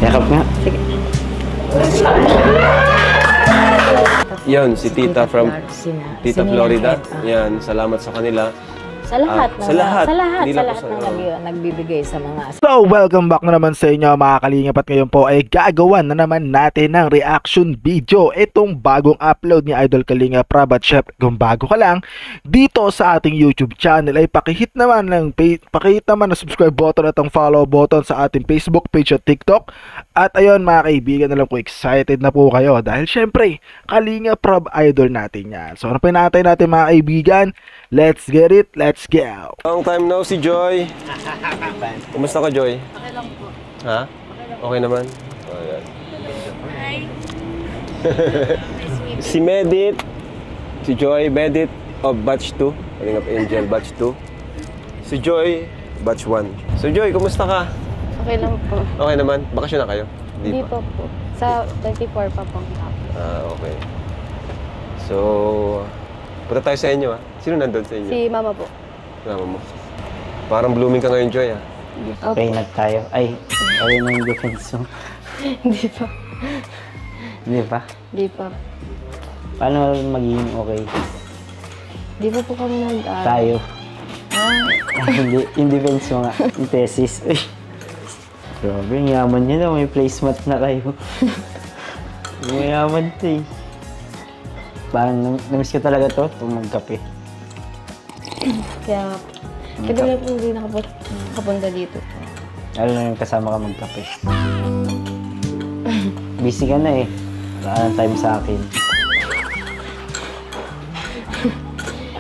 Yakap nga. Sige. Yan, si Tita from Tita Florida. Yan, salamat sa kanila. Sa lahat, sa lahat ng nagbibigay sa mga... So, welcome back na naman sa inyo mga kalingap, at ngayon po ay gagawan na naman natin ng reaction video. Itong bagong upload ni Idol Kalingap Rab, at syempre kung bago ka lang dito sa ating YouTube channel ay pakihit naman na subscribe button at ang follow button sa ating Facebook page at TikTok. At ayun mga kaibigan, alam ko excited na po kayo dahil syempre Kalingap Rab idol natin yan. So ano pa natin mga kaibigan? Let's get it, let's go! Long time no si Joy. Kumusta ka, Joy? Okay lang po. Ha? Okay naman? Oh, yan. Hi! Si Medit. Si Joy, Medit of batch 2. Kalingap Angel, batch 2. Si Joy, batch 1. So Joy, kumusta ka? Okay lang po. Okay naman? Bakasyon na kayo? Hindi pa po. Sa 24 pa pong upload. Okay. So, punta tayo sa inyo, ha? Sino nandun sa inyo? Si Mama po. Mama mo. Parang blooming ka ngayon, Joy, ha? Okay, tayo. Ay, okay na yung defense mo. Hindi pa. Hindi pa? Hindi pa. Paano magiging okay? Hindi pa po kami nag-aaral. Tayo. Hindi, yung defense mo nga. Yung thesis. Uy. Grabe, ang yaman nyo na. May placemat na kayo. May yaman to eh. Parang namiss ko talaga to, itong magkape. Kaya, tagal na po hindi nakapunta dito. Lalo na yung kasama ka magkape. Busy ka na eh. Wala nang time sa akin.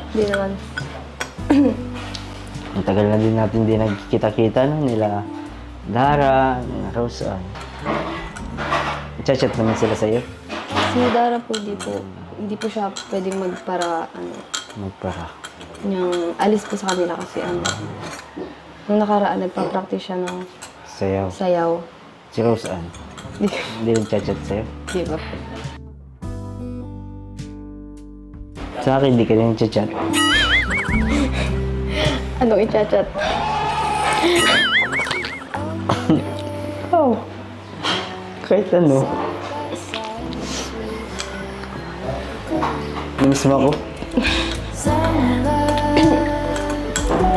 Hindi naman. Ang tagal na din natin di nagkikita-kita no? Nila Dara, nila Rose. Chat-chat naman sila sa'yo? Si Dara po, hindi po siya pwedeng magpara. Yung alis po sa kanila kasi nung nakaraan nagpa-practice siya ng sayaw. Si Rose Ann? Hindi rin chat-chat sa'yo? Di ba po? Sa akin, hindi ka rin chat-chat. Anong i-chat-chat? Oh. Kahit ano. Namiss mo ako?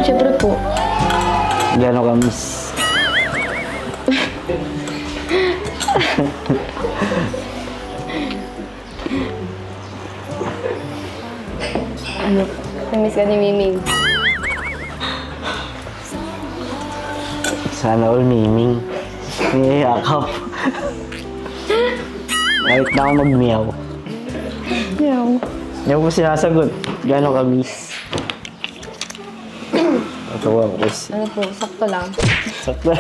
Siyempre po. Gano'n ka miss? Ano? Namiss ka ni Miming. Sana all Miming. Niyayakap. Kahit na ako mag-meow. Meow. Hindi ko sinasagot. Gano'n ka miss? Natuwa ko kasi. Ano po? Sakto lang. Sakto.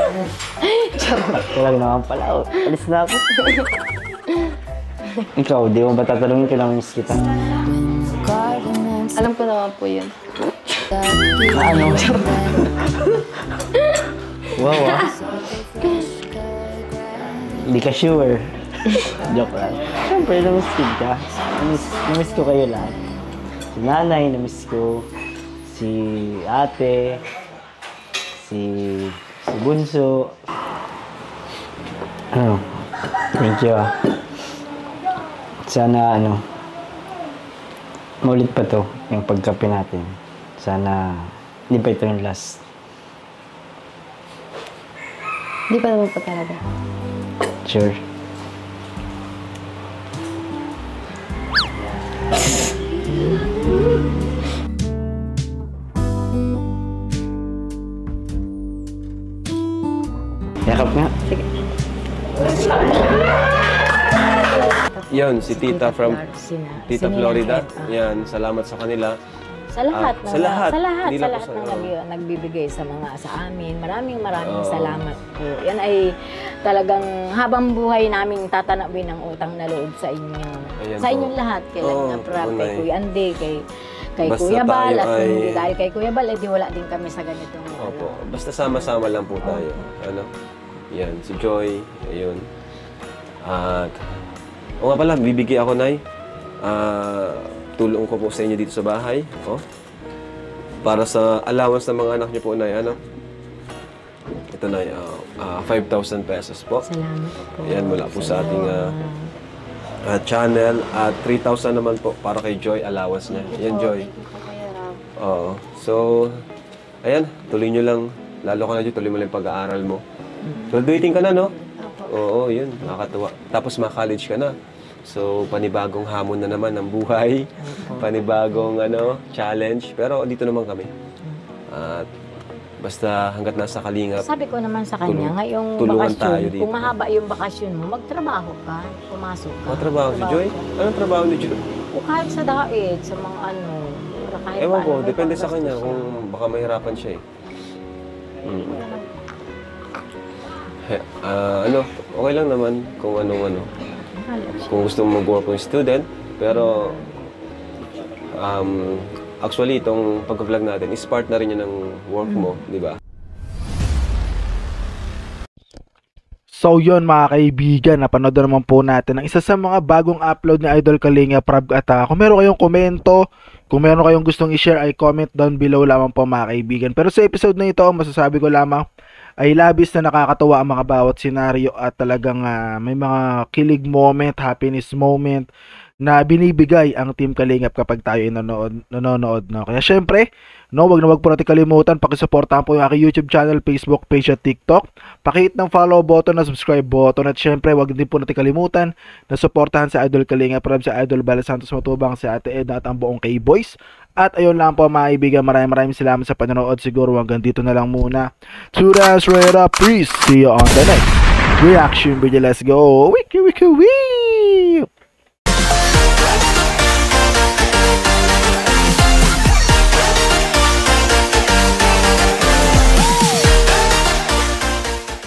Sakto lang naman pala. Alis na ako. Ikaw, di mo ba tatanungin kailang miss kita? Alam ko naman po yun. Ano? Wow, ah. Hindi ka sure. Joke lang. Siyempre, namiss kita. Namiss ko kayo lahat. Si nanay, namiss ko. Si ate. Si bunso. Ano? Thank you, ah. Sana, maulit pa to, yung pagkape natin. Sana, hindi pa ito yung last. Hindi pa naman po talaga. Sure. Yakap nga. Sige. Yan, si Tita from Tita Florida. Yan, salamat sa kanila. Sa lahat, sa lahat ng nagbibigay sa amin. Maraming salamat po. Yan ay talagang habang buhay naming tatanawin ang utang na loob sa inyo. Ayan sa inyong lahat. Kay Lagna Prab, kay Kuya Ande, kay Kuya Bal. At hindi dahil kay Kuya Bal, edi wala din kami sa ganitong Opo. Basta sama-sama lang po tayo. Yan, si Joy. Ayun. At, o nga pala, bibigay ako, Nay. Tulong ko po sa inyo dito sa bahay. Para sa allowance ng mga anak niyo po, Nay. Ito na, 5,000 pesos po. Salamat po. Ayan, mula po sa ating channel. At 3,000 naman po para kay Joy, allowance niya. Ayan, Joy. Oo. So, ayan, tuloy nyo lang. Lalo ka na dyan, tuloy mo lang yung pag-aaral mo. Graduating ka na, no? Oo, yun. Nakakatuwa. Tapos ma-college ka na. So, panibagong hamon na naman ng buhay. Panibagong challenge. Pero dito naman kami. At basta hanggat nasa Kalingap. Sabi ko naman sa kanya, ngayong tulungan tayo bakasyon, dito. kung mahaba yung bakasyon mo, magtrabaho ka, pumasok ka. Trabaho si Joy? Anong trabaho ni Joy? O kahit sa daet, sa mga kahit Ewan ko, paano, may depende sa panggastos kanya siya. kung baka mahirapan siya eh. Okay lang naman kung anong kung gusto mo mag-work ng student, pero actually itong pag-vlog natin is part na rin yun ng work mo, di ba? So yun mga kaibigan, napanood na naman po natin ang isa sa mga bagong upload ni Idol Kalinga Prab. At kung meron kayong komento, kung meron kayong gustong i-share ay comment down below lamang po mga kaibigan. Pero sa episode na ito, masasabi ko lamang ay labis na nakakatuwa ang mga bawat senaryo at talagang may mga kilig moment, happiness moment na binibigay ang Team Kalingap kapag tayo nanonood. No? Kaya syempre, wag na wag po natin kalimutan, pakisuportahan po yung aking YouTube channel, Facebook page at TikTok. Pakihit ng follow button na subscribe button at syempre, wag din po natin kalimutan na suportahan si Idol Kalingap Prab, si Idol Bala Santos Matubang, si Ate Edna at ang buong K-Boys. At ayun lang po mga kaibigan, maraming salamat sa panonood. Siguro hanggang dito na lang muna. Turas, right up, please. See you on the next reaction video. Let's go. Wiki, wiki, wiki.